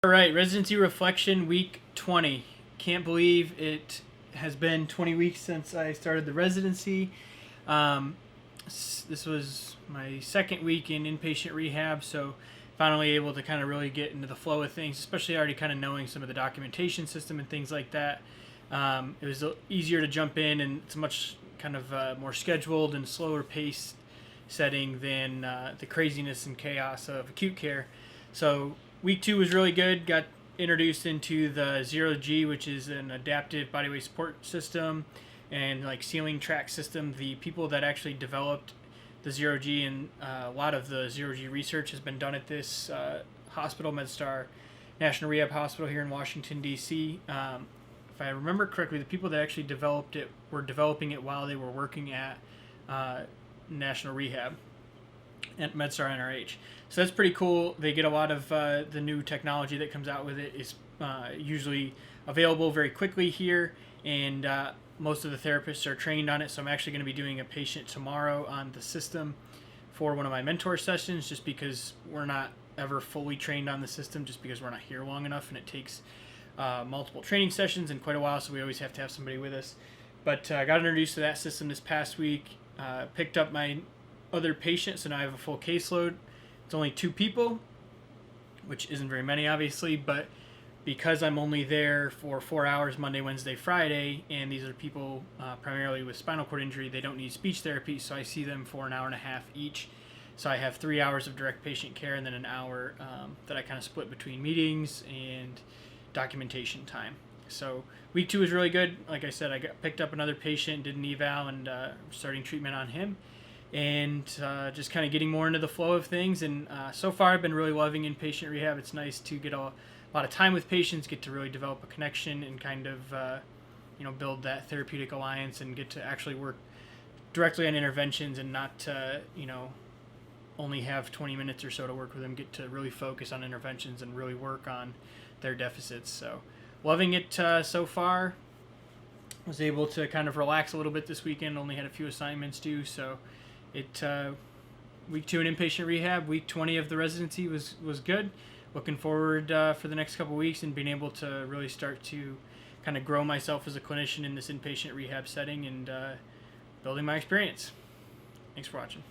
All right, Residency Reflection Week 20. Can't believe it has been 20 weeks since I started the residency. This was my second week in inpatient rehab, so finally able to kind of really get into the flow of things, especially already kind of knowing some of the documentation system and things like that. It was easier to jump in, and it's a much kind of more scheduled and slower paced setting than the craziness and chaos of acute care. So week 2 was really good. Got introduced into the ZeroG, which is an adaptive bodyweight support system and like ceiling track system. The people that actually developed the ZeroG and a lot of the ZeroG research has been done at this hospital, MedStar National Rehab Hospital here in Washington, D.C. If I remember correctly, the people that actually developed it were developing it while they were working at National Rehab at MedStar NRH. So that's pretty cool. They get a lot of the new technology that comes out with it is usually available very quickly here, and most of the therapists are trained on it. So I'm actually going to be doing a patient tomorrow on the system for one of my mentor sessions, just because we're not ever fully trained on the system, just because we're not here long enough, and it takes multiple training sessions and quite a while, so we always have to have somebody with us. But I got introduced to that system this past week, picked up my other patients, and I have a full caseload. It's only 2 people, which isn't very many, obviously, but because I'm only there for 4 hours Monday, Wednesday, Friday, and these are people primarily with spinal cord injury, they don't need speech therapy, so I see them for an hour and a half each. So I have 3 hours of direct patient care and then an hour that I kind of split between meetings and documentation time. So week 2 was really good. Like I said, I picked up another patient, did an eval, and starting treatment on him, and just kind of getting more into the flow of things. And so far I've been really loving inpatient rehab. It's nice to get a lot of time with patients, get to really develop a connection and kind of build that therapeutic alliance, and get to actually work directly on interventions and not only have 20 minutes or so to work with them, get to really focus on interventions and really work on their deficits. So loving it so far. Was able to kind of relax a little bit this weekend, only had a few assignments due, so it week 2 in inpatient rehab, week 20 of the residency was good. Looking forward for the next couple weeks and being able to really start to kind of grow myself as a clinician in this inpatient rehab setting and building my experience. Thanks for watching.